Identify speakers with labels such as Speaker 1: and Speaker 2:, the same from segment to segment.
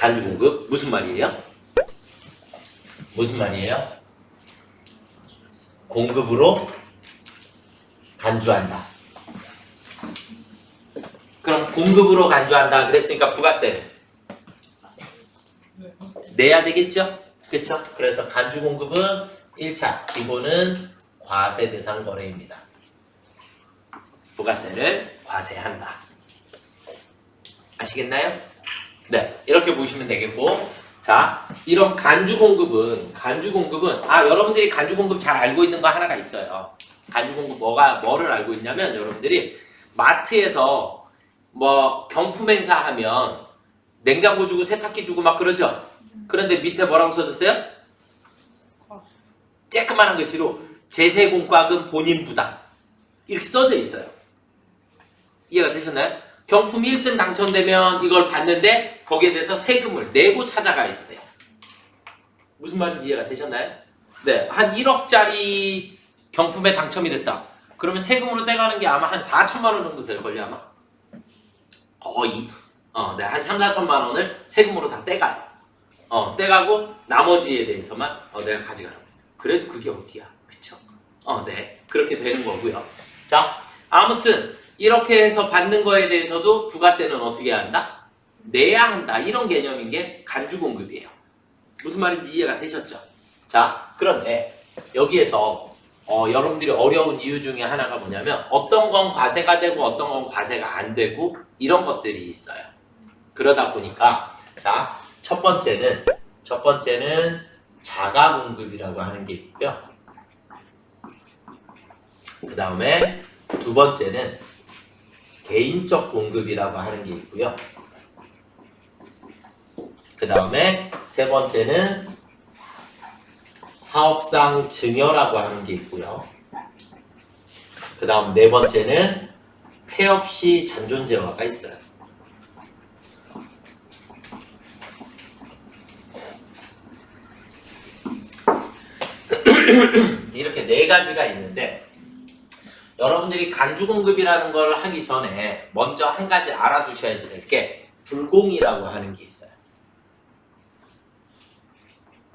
Speaker 1: 간주 공급 무슨 말이에요? 무슨 말이에요? 공급으로 간주한다. 그럼 공급으로 간주한다 그랬으니까 부가세를 내야 되겠죠? 그렇죠? 그래서 간주 공급은 1차 기본은 과세 대상 거래입니다. 부가세를 과세한다. 아시겠나요? 네, 이렇게 보시면 되겠고, 자, 이런 간주 공급은 여러분들이 간주 공급 잘 알고 있는 거 하나가 있어요. 간주 공급 뭐를 알고 있냐면 여러분들이 마트에서 뭐 경품 행사하면 냉장고 주고 세탁기 주고 막 그러죠. 그런데 밑에 뭐라고 써졌어요? 쬐끄만한 글씨로 제세공과금 본인 부담 이렇게 써져 있어요. 이해가 되셨나요? 경품이 1등 당첨되면 이걸 받는데 거기에 대해서 세금을 내고 찾아가야지 돼요. 무슨 말인지 이해가 되셨나요? 네, 한 1억짜리 경품에 당첨이 됐다. 그러면 세금으로 떼가는 게 아마 한 4천만 원 정도 될걸요 아마? 거의 네, 한 3, 4천만 원을 세금으로 다 떼가요. 떼가고 나머지에 대해서만 내가 가져가는 거예요. 그래도 그게 어디야? 그쵸? 네, 그렇게 되는 거고요. 자, 아무튼 이렇게 해서 받는 거에 대해서도 부가세는 어떻게 해야 한다? 내야 한다. 이런 개념인 게 간주공급이에요. 무슨 말인지 이해가 되셨죠? 자, 그런데 여기에서 여러분들이 어려운 이유 중에 하나가 뭐냐면 어떤 건 과세가 되고 어떤 건 과세가 안 되고 이런 것들이 있어요. 그러다 보니까 자, 첫 번째는 자가공급이라고 하는 게 있고요. 그 다음에 두 번째는 개인적 공급이라고 하는 게 있고요. 그 다음에 세 번째는 사업상 증여라고 하는 게 있고요. 그 다음 네 번째는 폐업시 잔존재화가 있어요. 이렇게 네 가지가 있는데 여러분들이 간주공급이라는 걸 하기 전에 먼저 한 가지 알아두셔야지 될 게 불공이라고 하는 게 있어요.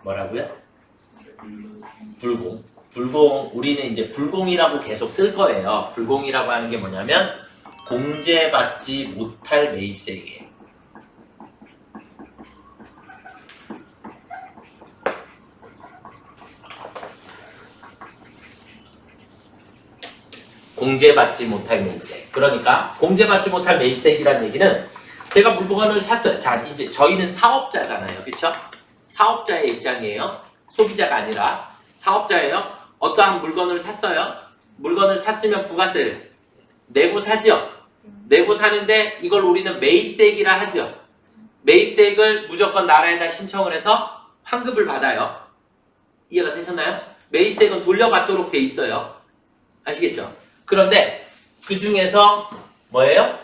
Speaker 1: 뭐라고요? 불공. 우리는 이제 불공이라고 계속 쓸 거예요. 불공이라고 하는 게 뭐냐면 공제받지 못할 매입세액이에요. 공제받지 못할 매입세액. 그러니까 공제받지 못할 매입세액이라는 얘기는 제가 물건을 샀어요. 자, 이제 저희는 사업자잖아요. 그쵸? 사업자의 입장이에요. 소비자가 아니라 사업자예요. 어떠한 물건을 샀어요. 물건을 샀으면 부가세를 내고 사죠. 내고 사는데 이걸 우리는 매입세액이라 하죠. 매입세액을 무조건 나라에다 신청을 해서 환급을 받아요. 이해가 되셨나요? 매입세액은 돌려받도록 돼 있어요. 아시겠죠? 그런데 그 중에서 뭐예요?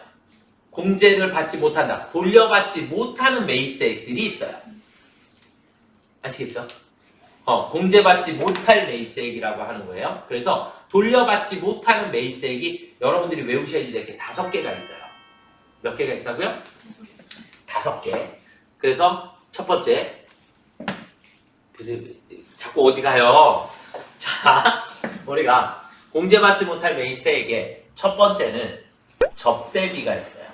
Speaker 1: 공제를 받지 못한다. 돌려받지 못하는 매입세액들이 있어요. 아시겠죠? 공제받지 못할 매입세액이라고 하는 거예요. 그래서 돌려받지 못하는 매입세액이 여러분들이 외우셔야지 될 게 5개가 있어요. 몇 개가 있다고요? 5개. 그래서 첫 번째, 자꾸 어디 가요? 자, 우리가 공제받지 못할 매입세액의 첫 번째는 접대비가 있어요.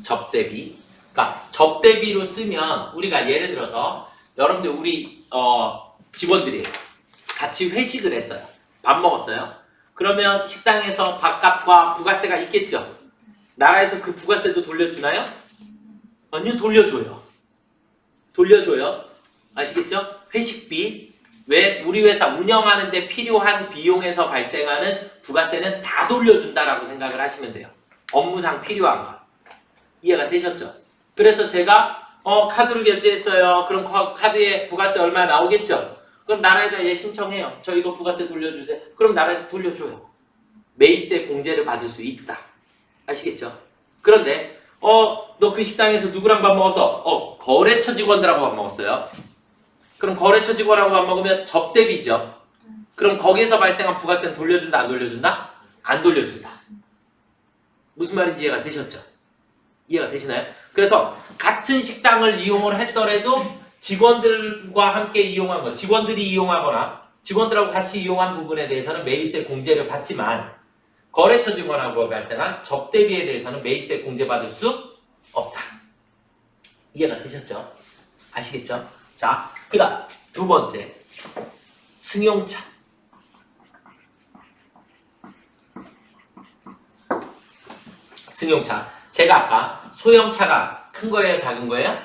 Speaker 1: 접대비. 그러니까 접대비로 쓰면 우리가 예를 들어서 여러분들 우리 직원들이 같이 회식을 했어요. 밥 먹었어요. 그러면 식당에서 밥값과 부가세가 있겠죠. 나라에서 그 부가세도 돌려주나요? 아니요, 돌려줘요. 아시겠죠? 회식비. 왜? 우리 회사 운영하는 데 필요한 비용에서 발생하는 부가세는 다 돌려준다라고 생각을 하시면 돼요. 업무상 필요한 거. 이해가 되셨죠? 그래서 제가 카드로 결제했어요. 그럼 카드에 부가세 얼마 나오겠죠? 그럼 나라에다 신청해요. 저 이거 부가세 돌려주세요. 그럼 나라에서 돌려줘요. 매입세 공제를 받을 수 있다. 아시겠죠? 그런데 너 그 식당에서 누구랑 밥 먹었어? 거래처 직원들하고 밥 먹었어요. 그럼 거래처 직원하고 밥 먹으면 접대비죠. 그럼 거기에서 발생한 부가세는 돌려준다, 안 돌려준다? 안 돌려준다. 무슨 말인지 이해가 되셨죠? 이해가 되시나요? 그래서 같은 식당을 이용을 했더라도 직원들과 함께 이용한 것, 직원들이 이용하거나 직원들하고 같이 이용한 부분에 대해서는 매입세 공제를 받지만 거래처 직원하고 발생한 접대비에 대해서는 매입세 공제받을 수 없다. 이해가 되셨죠? 아시겠죠? 자, 그 다음 두 번째 승용차. 승용차. 제가 아까 소형차가 큰 거예요? 작은 거예요?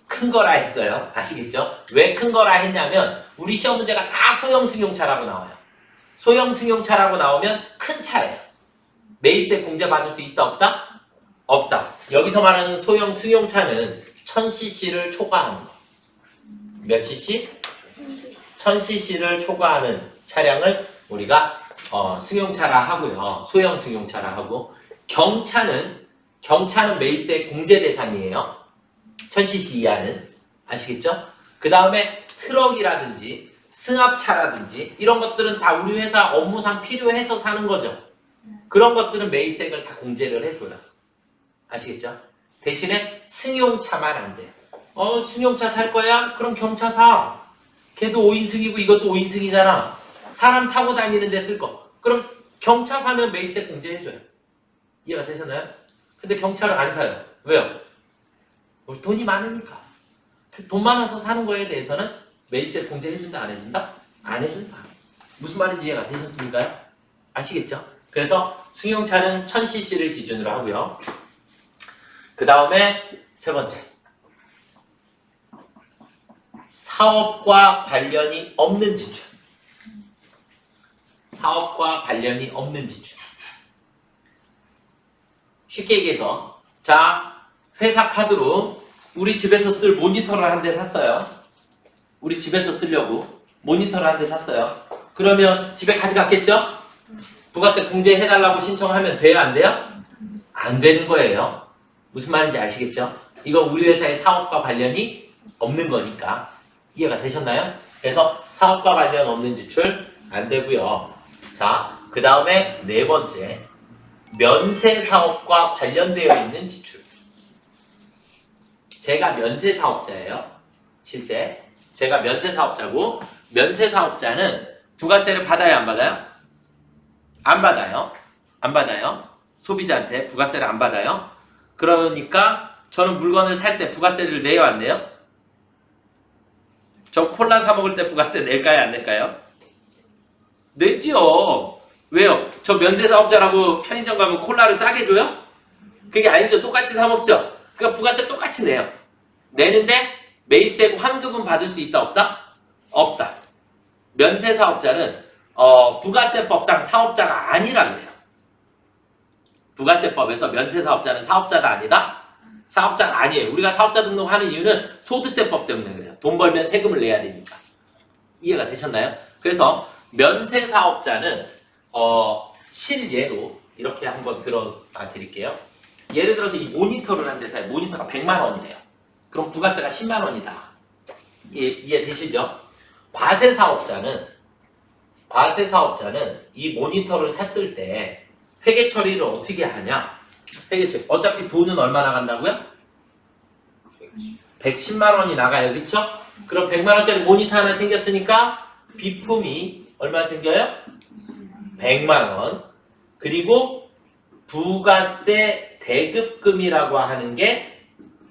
Speaker 1: 큰 거라 했어요. 아시겠죠? 왜 큰 거라 했냐면 우리 시험 문제가 다 소형 승용차라고 나와요. 소형 승용차라고 나오면 큰 차예요. 매입세 공제 받을 수 있다 없다? 없다. 여기서 말하는 소형 승용차는 1000cc를 초과하는 거. 몇 cc? 1000cc를 초과하는 차량을 우리가 승용차라 하고요. 소형 승용차라 하고 경차는 매입세 공제 대상이에요. 1000cc 이하는. 아시겠죠? 그 다음에 트럭이라든지 승합차라든지 이런 것들은 다 우리 회사 업무상 필요해서 사는 거죠. 그런 것들은 매입세를 다 공제를 해줘요. 아시겠죠? 대신에 승용차만 안 돼요. 승용차 살 거야? 그럼 경차 사. 걔도 5인승이고 이것도 5인승이잖아. 사람 타고 다니는 데 쓸 거. 그럼 경차 사면 매입세 공제해줘요. 이해가 되셨나요? 근데 경차를 안 사요. 왜요? 우리 돈이 많으니까. 그래서 돈 많아서 사는 거에 대해서는 매입세 공제해준다 안 해준다? 안 해준다. 무슨 말인지 이해가 되셨습니까? 아시겠죠? 그래서 승용차는 1000cc를 기준으로 하고요. 그 다음에 세 번째 사업과 관련이 없는 지출. 사업과 관련이 없는 지출. 쉽게 얘기해서 자, 회사 카드로 우리 집에서 쓸 모니터를 한 대 샀어요. 우리 집에서 쓰려고 모니터를 한 대 샀어요. 그러면 집에 가져갔겠죠? 부가세 공제해달라고 신청하면 돼요? 안 돼요? 안 되는 거예요. 무슨 말인지 아시겠죠? 이건 우리 회사의 사업과 관련이 없는 거니까. 이해가 되셨나요? 그래서 사업과 관련 없는 지출 안 되고요. 자, 그 다음에 네 번째 면세 사업과 관련되어 있는 지출. 제가 면세 사업자예요. 실제 제가 면세 사업자고 면세 사업자는 부가세를 받아요, 안 받아요? 안 받아요. 안 받아요. 소비자한테 부가세를 안 받아요. 그러니까 저는 물건을 살 때 부가세를 내요, 안 내요? 저 콜라 사 먹을 때 부가세 낼까요, 안 낼까요? 내지요. 왜요? 저 면세 사업자라고 편의점 가면 콜라를 싸게 줘요? 그게 아니죠. 똑같이 사 먹죠. 그러니까 부가세 똑같이 내요. 내는데 매입세 환급은 받을 수 있다 없다? 없다. 면세 사업자는 부가세법상 사업자가 아니라 그래요. 부가세법에서 면세 사업자는 사업자다 아니다? 사업자가 아니에요. 우리가 사업자 등록하는 이유는 소득세법 때문에 그래요. 돈 벌면 세금을 내야 되니까. 이해가 되셨나요? 그래서 면세 사업자는 실예로 이렇게 한번 들어봐 드릴게요. 예를 들어서 이 모니터를 한 대 사요. 모니터가 100만 원이래요. 그럼 부가세가 10만 원이다. 이해되시죠? 과세 사업자는 이 모니터를 샀을 때 회계 처리를 어떻게 하냐? 회계 처리. 어차피 돈은 얼마나 간다고요? 110만 원이 나가요. 그쵸? 그럼 100만 원짜리 모니터 하나 생겼으니까 비품이 얼마 생겨요? 100만 원. 그리고 부가세 대급금이라고 하는 게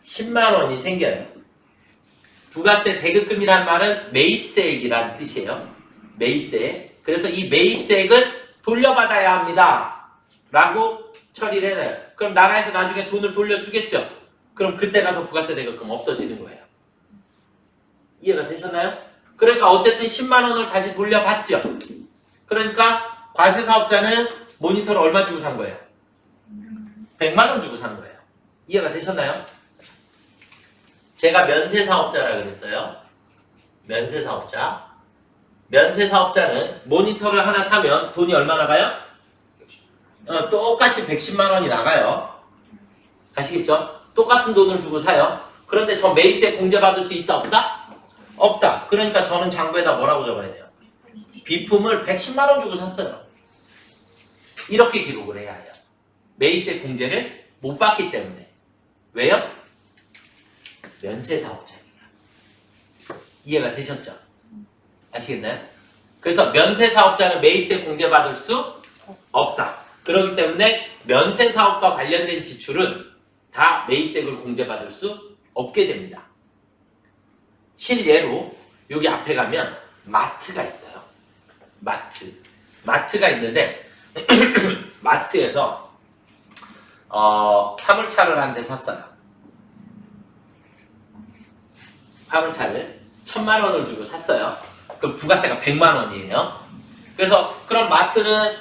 Speaker 1: 10만 원이 생겨요. 부가세 대급금이란 말은 매입세액이라는 뜻이에요. 매입세액. 그래서 이 매입세액을 돌려받아야 합니다. 라고 처리를 해놔요. 그럼 나라에서 나중에 돈을 돌려주겠죠? 그럼 그때 가서 부가세 대급금 없어지는 거예요. 이해가 되셨나요? 그러니까 어쨌든 10만 원을 다시 돌려받죠. 그러니까 과세사업자는 모니터를 얼마 주고 산 거예요? 100만 원 주고 산 거예요. 이해가 되셨나요? 제가 면세사업자라 그랬어요. 면세사업자. 면세사업자는 모니터를 하나 사면 돈이 얼마 나가요? 똑같이 110만 원이 나가요. 아시겠죠? 똑같은 돈을 주고 사요. 그런데 저 매입세 공제받을 수 있다 없다? 없다. 그러니까 저는 장부에다 뭐라고 적어야 돼요? 비품을 110만 원 주고 샀어요. 이렇게 기록을 해야 해요. 매입세 공제를 못 받기 때문에. 왜요? 면세 사업자니까. 이해가 되셨죠? 아시겠나요? 그래서 면세 사업자는 매입세 공제받을 수 없다. 그렇기 때문에 면세 사업과 관련된 지출은 다 매입세를 공제받을 수 없게 됩니다. 실예로 여기 앞에 가면 마트가 있어요. 마트가 있는데 마트에서 화물차를 한 대 샀어요. 화물차를 1,000만 원을 주고 샀어요. 그럼 부가세가 100만 원이에요. 그래서 그럼 마트는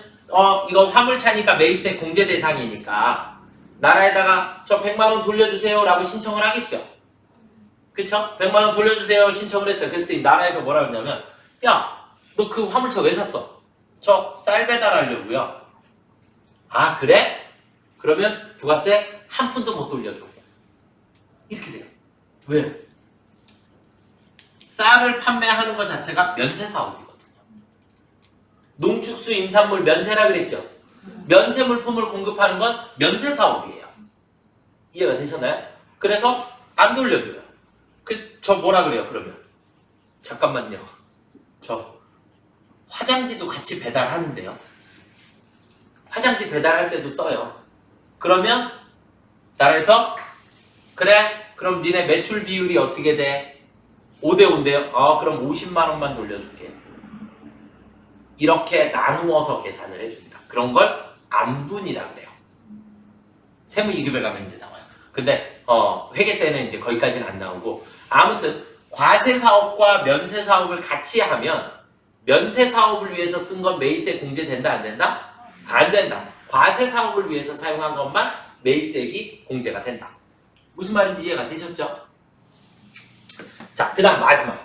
Speaker 1: 이거 화물차니까 매입세 공제 대상이니까 나라에다가 저 100만 원 돌려주세요 라고 신청을 하겠죠. 그쵸? 100만 원 돌려주세요 신청을 했어요. 그랬더니 나라에서 뭐라 그러냐면 야, 너 그 화물차 왜 샀어? 저 쌀 배달하려고요. 아 그래? 그러면 부가세 한 푼도 못 돌려줘. 이렇게 돼요. 왜? 쌀을 판매하는 것 자체가 면세 사업이거든요. 농축수 임산물 면세라 그랬죠. 면세 물품을 공급하는 건 면세 사업이에요. 이해가 되셨나요? 그래서 안 돌려줘요. 저 뭐라 그래요 그러면? 잠깐만요. 저 화장지도 같이 배달하는데요. 화장지 배달할 때도 써요. 그러면 나라에서 그래? 그럼 니네 매출 비율이 어떻게 돼? 5대5인데요? 그럼 50만 원만 돌려줄게. 이렇게 나누어서 계산을 해줍니다. 그런 걸 안분이라 그래요. 세무이급에 가면 이제 나와요. 근데 회계 때는 이제 거기까지는 안 나오고 아무튼 과세 사업과 면세 사업을 같이 하면 면세 사업을 위해서 쓴 건 매입세 공제된다 안 된다? 안 된다. 과세 사업을 위해서 사용한 것만 매입세액이 공제가 된다. 무슨 말인지 이해가 되셨죠? 자, 그 다음 마지막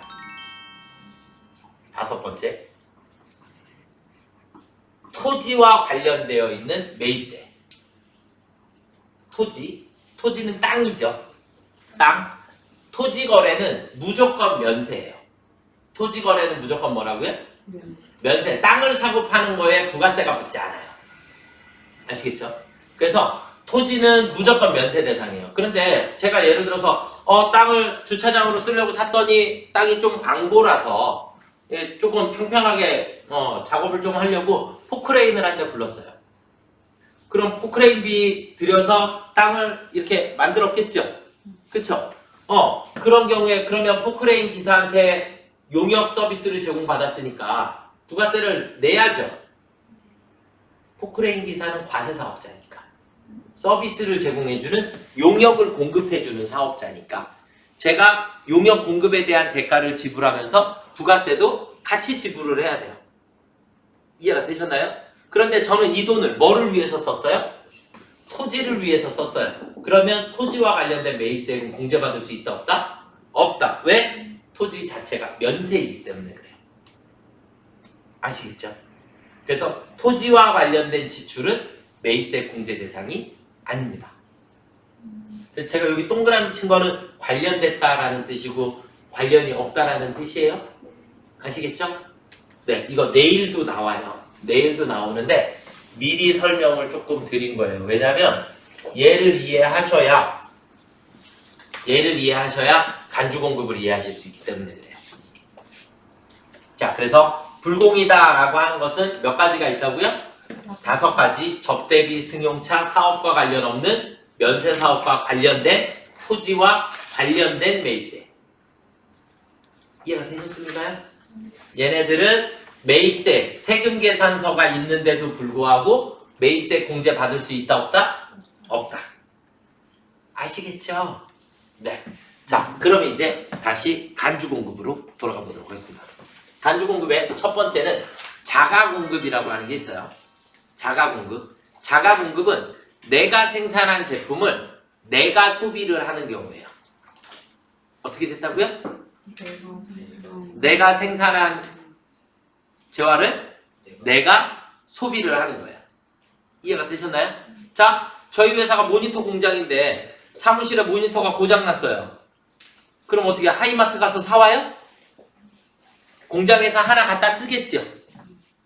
Speaker 1: 5번째 토지와 관련되어 있는 매입세. 토지는 땅이죠. 땅. 토지 거래는 무조건 면세예요. 토지 거래는 무조건 뭐라고요? 면세. 땅을 사고 파는 거에 부가세가 붙지 않아요. 아시겠죠? 그래서 토지는 무조건 면세 대상이에요. 그런데 제가 예를 들어서 땅을 주차장으로 쓰려고 샀더니 땅이 좀 앙고라서 조금 평평하게 작업을 좀 하려고 포크레인을 한 대 불렀어요. 그럼 포크레인비 들여서 땅을 이렇게 만들었겠죠? 그쵸? 그런 경우에 그러면 포크레인 기사한테 용역 서비스를 제공받았으니까 부가세를 내야죠. 포크레인 기사는 과세 사업자니까. 서비스를 제공해주는 용역을 공급해주는 사업자니까 제가 용역 공급에 대한 대가를 지불하면서 부가세도 같이 지불을 해야 돼요. 이해가 되셨나요? 그런데 저는 이 돈을 뭐를 위해서 썼어요? 토지를 위해서 썼어요. 그러면 토지와 관련된 매입세액은 공제받을 수 있다 없다? 없다. 왜? 토지 자체가 면세이기 때문에 그래요. 아시겠죠? 그래서 토지와 관련된 지출은 매입세 공제 대상이 아닙니다. 제가 여기 동그라미 친 거는 관련됐다라는 뜻이고 관련이 없다라는 뜻이에요. 아시겠죠? 네, 이거 내일도 나와요. 내일도 나오는데 미리 설명을 조금 드린 거예요. 왜냐면 얘를 이해하셔야 간주 공급을 이해하실 수 있기 때문에 그래요. 자, 그래서 불공이다라고 하는 것은 몇 가지가 있다고요? 5가지. 접대비, 승용차, 사업과 관련 없는 면세 사업과 관련된 토지와 관련된 매입세. 이해가 되셨습니까? 얘네들은 매입세, 세금 계산서가 있는데도 불구하고 매입세 공제 받을 수 있다 없다? 없다. 아시겠죠? 네. 자, 그럼 이제 다시 간주 공급으로 돌아가 보도록 하겠습니다. 간주 공급의 첫 번째는 자가 공급이라고 하는 게 있어요. 자가 공급. 자가 공급은 내가 생산한 제품을 내가 소비를 하는 경우예요. 어떻게 됐다고요? 내가 생산한 재화를 내가 소비를 하는 거예요. 이해가 되셨나요? 자, 저희 회사가 모니터 공장인데 사무실에 모니터가 고장났어요. 그럼 어떻게 하이마트 가서 사와요? 공장에서 하나 갖다 쓰겠죠.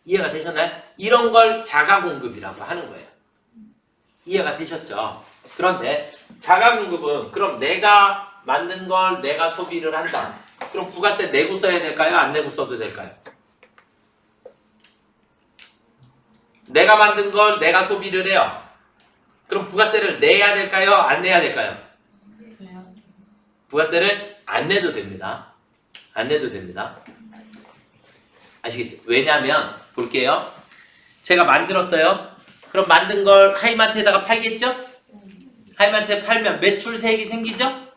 Speaker 1: 이해가 되셨나요? 이런 걸 자가 공급이라고 하는 거예요. 이해가 되셨죠? 그런데 자가공급은 그럼 내가 만든 걸 내가 소비를 한다. 그럼 부가세 내고 써야 될까요? 안 내고 써도 될까요? 내가 만든 걸 내가 소비를 해요. 그럼 부가세를 내야 될까요? 안 내야 될까요? 부가세를 안 내도 됩니다. 안 내도 됩니다. 아시겠죠? 왜냐면 볼게요. 제가 만들었어요. 그럼 만든 걸 하이마트에다가 팔겠죠? 하이마트에 팔면 매출세액이 생기죠?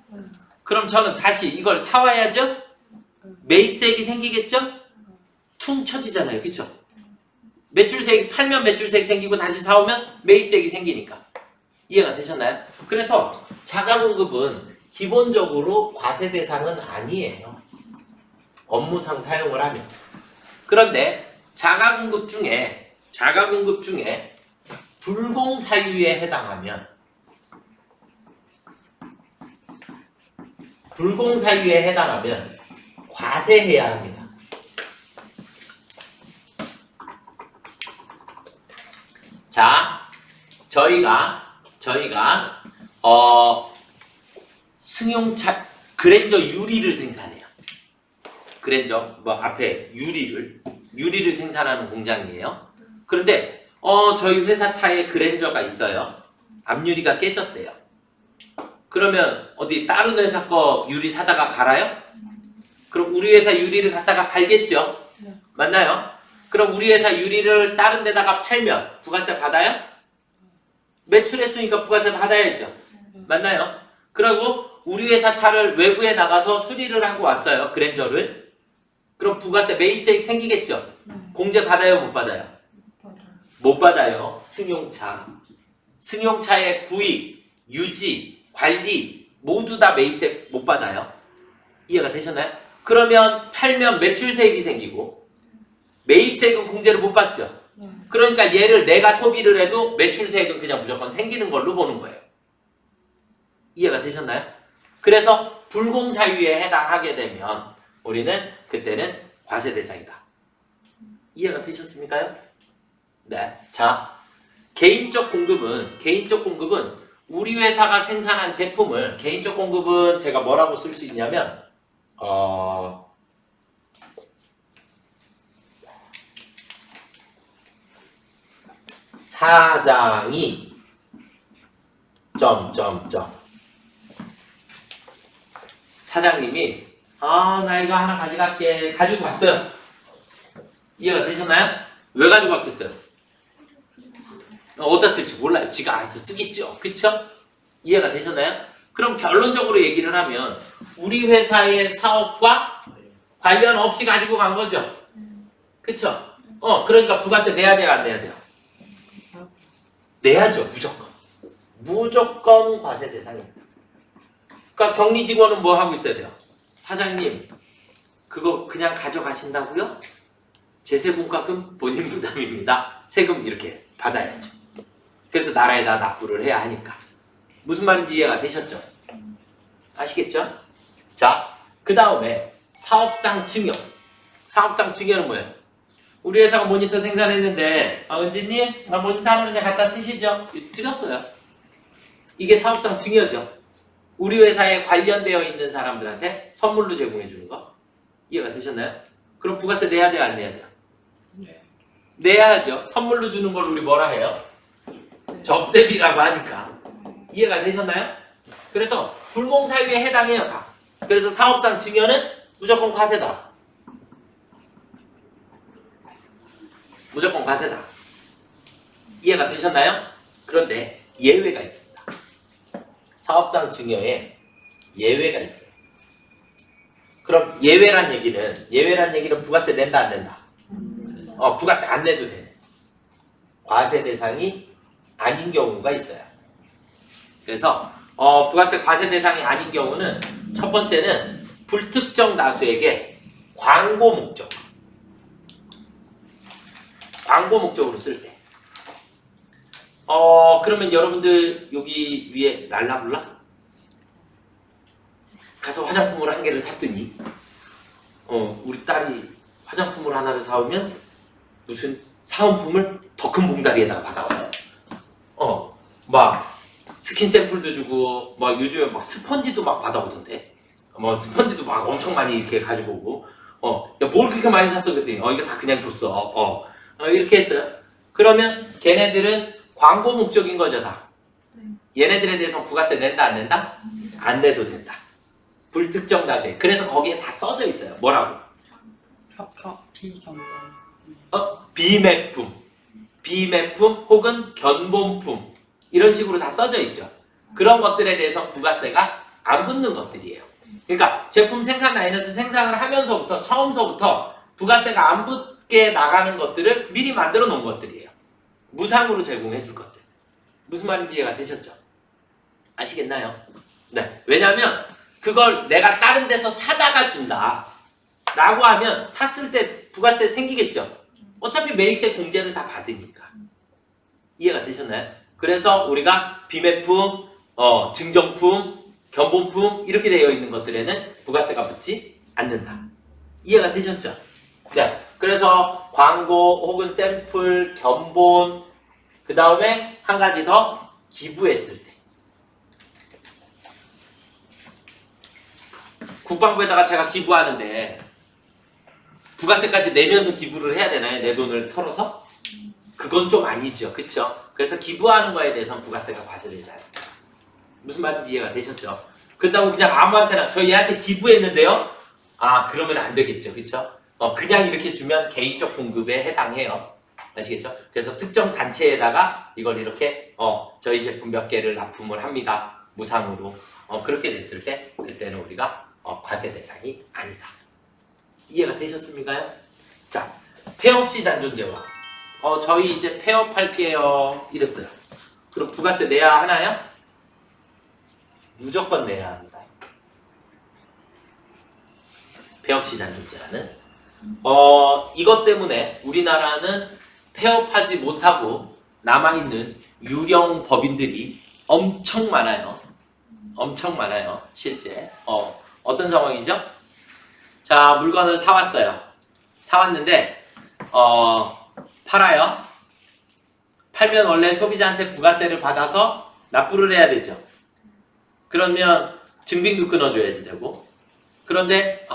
Speaker 1: 그럼 저는 다시 이걸 사와야죠? 매입세액이 생기겠죠? 퉁 쳐지잖아요. 그쵸? 매출세액 팔면 매출세액 생기고 다시 사오면 매입세액이 생기니까. 이해가 되셨나요? 그래서 자가공급은 기본적으로 과세 대상은 아니에요. 업무상 사용을 하면. 그런데 자가공급 중에 불공사유에 해당하면 과세해야 합니다. 자, 저희가 승용차 그랜저 유리를 생산해요. 그랜저 앞에 유리를 생산하는 공장이에요. 그런데 저희 회사 차에 그랜저가 있어요. 앞유리가 깨졌대요. 그러면 어디 다른 회사 거 유리 사다가 갈아요? 그럼 우리 회사 유리를 갖다가 갈겠죠? 맞나요? 그럼 우리 회사 유리를 다른 데다가 팔면 부가세 받아요? 매출했으니까 부가세 받아야죠. 맞나요? 그리고 우리 회사 차를 외부에 나가서 수리를 하고 왔어요. 그랜저를. 그럼 부가세 매입세액 생기겠죠? 공제 받아요? 못 받아요? 못 받아요. 승용차의 구입, 유지, 관리 모두 다 매입세액 못 받아요. 이해가 되셨나요? 그러면 팔면 매출세액이 생기고 매입세액은 공제를 못 받죠. 그러니까 얘를 내가 소비를 해도 매출세액은 그냥 무조건 생기는 걸로 보는 거예요. 이해가 되셨나요? 그래서 불공사유에 해당하게 되면 우리는 그때는 과세 대상이다. 이해가 되셨습니까? 네. 자, 개인적 공급은 우리 회사가 생산한 제품을 개인적 공급은 제가 뭐라고 쓸 수 있냐면 사장이 사장님이 나 이거 하나 가져갈게 가지고 갔어요. 이해가 되셨나요? 왜 가지고 갔겠어요? 어디다 쓸지 몰라요. 지가 알아서 쓰겠죠. 그쵸? 이해가 되셨나요? 그럼 결론적으로 얘기를 하면 우리 회사의 사업과 관련 없이 가지고 간 거죠. 그쵸? 그러니까 부가세 내야 돼요? 안 내야 돼요? 내야죠. 무조건 과세 대상입니다. 그러니까 격리 직원은 뭐 하고 있어야 돼요? 사장님 그거 그냥 가져가신다고요? 제세공과금 본인 부담입니다. 세금 이렇게 받아야죠. 그래서 나라에다 납부를 해야 하니까. 무슨 말인지 이해가 되셨죠? 아시겠죠? 자, 그 다음에 사업상 증여. 사업상 증여는 뭐예요? 우리 회사가 모니터 생산했는데 은지님 모니터 하나 그냥 갖다 쓰시죠. 드렸어요. 이게 사업상 증여죠. 우리 회사에 관련되어 있는 사람들한테 선물로 제공해 주는 거. 이해가 되셨나요? 그럼 부가세 내야 돼요? 안 내야 돼요? 네. 내야죠. 선물로 주는 걸 우리 뭐라 해요? 접대비라고 하니까. 이해가 되셨나요? 그래서 불공사유에 해당해요. 다. 그래서 사업상 증여는 무조건 과세다. 무조건 과세다. 이해가 되셨나요? 그런데 예외가 있습니다. 사업상 증여에 예외가 있어요. 그럼 예외란 얘기는 부가세 낸다 안 낸다? 부가세 안 내도 되네. 과세 대상이 아닌 경우가 있어요. 그래서 부가세 과세 대상이 아닌 경우는 첫 번째는 불특정 다수에게 광고 목적으로 쓸 때. 그러면 여러분들 여기 위에 랄라블라? 가서 화장품을 한 개를 샀더니 우리 딸이 화장품을 하나를 사오면 무슨 사은품을 더 큰 봉다리에다가 받아와요. 막 스킨 샘플도 주고 뭐 요즘에 막 스펀지도 막 받아오던데. 뭐 스펀지도 막 엄청 많이 이렇게 가지고 오고 야, 뭘 그렇게 많이 샀어 그랬더니 이거 다 그냥 줬어. 이렇게 했어요. 그러면 걔네들은 광고 목적인 거죠 다. 얘네들에 대해서 부가세 낸다 안 낸다? 안 내도 된다. 불특정 다수에. 그래서 거기에 다 써져 있어요. 뭐라고?
Speaker 2: 비견본.
Speaker 1: 비매품 혹은 견본품 이런 식으로 다 써져 있죠. 그런 것들에 대해서 부가세가 안 붙는 것들이에요. 그러니까 제품 생산 라인에서 생산을 하면서부터 처음서부터 부가세가 안 붙게 나가는 것들을 미리 만들어 놓은 것들이에요. 무상으로 제공해 줄 것들. 무슨 말인지 이해가 되셨죠? 아시겠나요? 네. 왜냐하면 그걸 내가 다른 데서 사다가 준다 라고 하면 샀을 때 부가세 생기겠죠? 어차피 매입세 공제를 다 받으니까. 이해가 되셨나요? 그래서 우리가 비매품, 증정품, 견본품 이렇게 되어 있는 것들에는 부가세가 붙지 않는다. 이해가 되셨죠? 네. 그래서 광고 혹은 샘플, 견본 그 다음에 한 가지 더 기부했을 때 국방부에다가 제가 기부하는데 부가세까지 내면서 기부를 해야 되나요? 내 돈을 털어서? 그건 좀 아니죠. 그쵸? 그래서 기부하는 거에 대해서는 부가세가 과세되지 않습니다. 무슨 말인지 이해가 되셨죠? 그렇다고 그냥 아무한테나 저 얘한테 기부했는데요? 그러면 안 되겠죠. 그쵸? 그냥 이렇게 주면 개인적 공급에 해당해요. 아시겠죠? 그래서 특정 단체에다가 이걸 이렇게 저희 제품 몇 개를 납품을 합니다. 무상으로. 그렇게 됐을 때 그때는 우리가 과세 대상이 아니다. 이해가 되셨습니까요? 자, 폐업시 잔존재화. 저희 이제 폐업할게요. 이랬어요. 그럼 부가세 내야 하나요? 무조건 내야 합니다. 폐업시 잔존재화는 이것 때문에 우리나라는 폐업하지 못하고 남아있는 유령 법인들이 엄청 많아요. 엄청 많아요. 실제. 어떤 상황이죠? 자, 물건을 사왔어요. 사왔는데 팔아요. 팔면 원래 소비자한테 부가세를 받아서 납부를 해야 되죠. 그러면 증빙도 끊어줘야지 되고. 그런데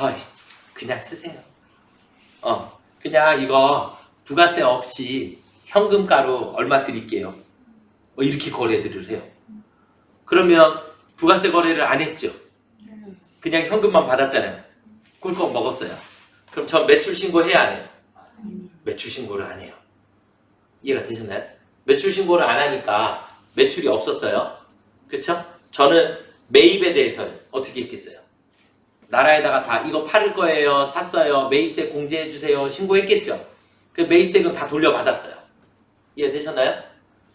Speaker 1: 그냥 쓰세요. 그냥 이거 부가세 없이 현금가로 얼마 드릴게요. 이렇게 거래들을 해요. 그러면 부가세 거래를 안 했죠. 그냥 현금만 받았잖아요. 꿀꺽 먹었어요. 그럼 전 매출 신고해야 안 해요? 매출 신고를 안 해요. 이해가 되셨나요? 매출 신고를 안 하니까 매출이 없었어요. 그쵸? 저는 매입에 대해서는 어떻게 했겠어요? 나라에다가 다 이거 팔을 거예요, 샀어요, 매입세 공제해주세요 신고했겠죠? 그 매입세금 다 돌려받았어요. 이해되셨나요?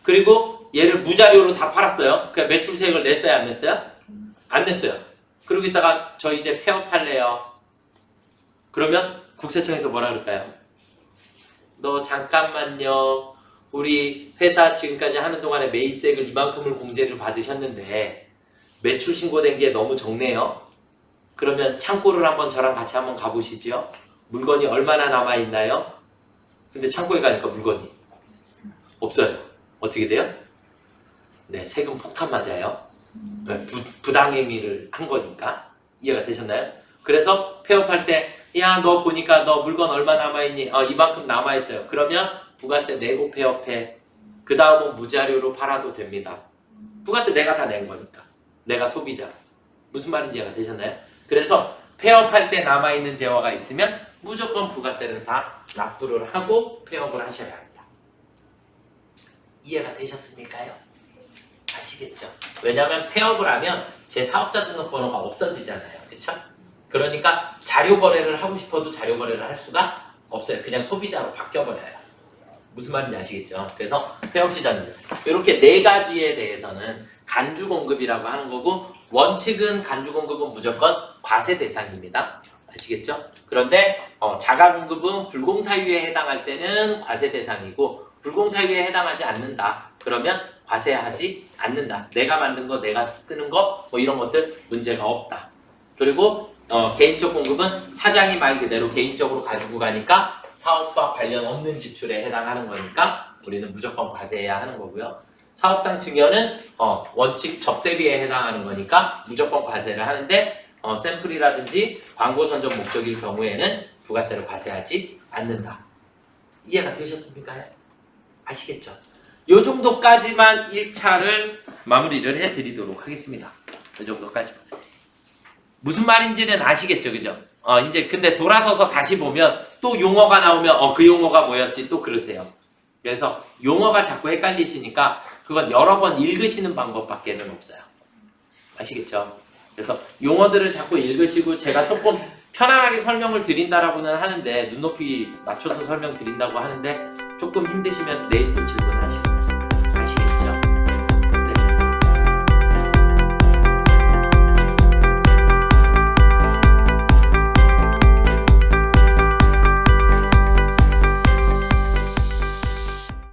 Speaker 1: 그리고 얘를 무자료로 다 팔았어요. 그 매출세액을 냈어요, 안 냈어요? 안 냈어요. 그러고 있다가 저 이제 폐업할래요. 그러면 국세청에서 뭐라 그럴까요? 너 잠깐만요. 우리 회사 지금까지 하는 동안에 매입세액을 이만큼을 공제를 받으셨는데 매출 신고된 게 너무 적네요. 그러면 창고를 한번 저랑 같이 한번 가보시죠. 물건이 얼마나 남아있나요? 근데 창고에 가니까 물건이 없어요. 어떻게 돼요? 네, 세금 폭탄 맞아요. 부당행위를 한 거니까. 이해가 되셨나요? 그래서 폐업할 때 야, 너 보니까 너 물건 얼마 남아있니? 이만큼 남아있어요. 그러면 부가세 내고 폐업해. 그 다음은 무자료로 팔아도 됩니다. 부가세 내가 다 낸 거니까. 내가 소비자. 무슨 말인지 이해가 되셨나요? 그래서 폐업할 때 남아있는 재화가 있으면 무조건 부가세를 다 납부를 하고 폐업을 하셔야 합니다. 이해가 되셨습니까요? 아시겠죠? 왜냐하면 폐업을 하면 제 사업자 등록번호가 없어지잖아요. 그쵸? 그러니까 자료 거래를 하고 싶어도 자료 거래를 할 수가 없어요. 그냥 소비자로 바뀌어버려요. 무슨 말인지 아시겠죠? 그래서 폐업시장입니다. 이렇게 네 가지에 대해서는 간주 공급이라고 하는 거고, 원칙은 간주 공급은 무조건 과세 대상입니다. 아시겠죠? 그런데 자가 공급은 불공사유에 해당할 때는 과세 대상이고, 불공사유에 해당하지 않는다. 그러면 과세하지 않는다. 내가 만든 거, 내가 쓰는 거, 뭐 이런 것들 문제가 없다. 그리고 개인적 공급은 사장이 말 그대로 개인적으로 가지고 가니까 사업과 관련 없는 지출에 해당하는 거니까 우리는 무조건 과세해야 하는 거고요. 사업상 증여는 원칙 접대비에 해당하는 거니까 무조건 과세를 하는데 샘플이라든지 광고 선정 목적일 경우에는 부가세를 과세하지 않는다. 이해가 되셨습니까? 아시겠죠? 요 정도까지만 1차를 마무리를 해드리도록 하겠습니다. 요 정도까지만. 무슨 말인지는 아시겠죠? 그죠? 이제 근데 돌아서서 다시 보면 또 용어가 나오면 그 용어가 뭐였지? 또 그러세요. 그래서 용어가 자꾸 헷갈리시니까 그건 여러 번 읽으시는 방법밖에는 없어요. 아시겠죠? 그래서 용어들을 자꾸 읽으시고 제가 조금 편안하게 설명을 드린다라고는 하는데 눈높이 맞춰서 설명드린다고 하는데 조금 힘드시면 내일 또 질문하시고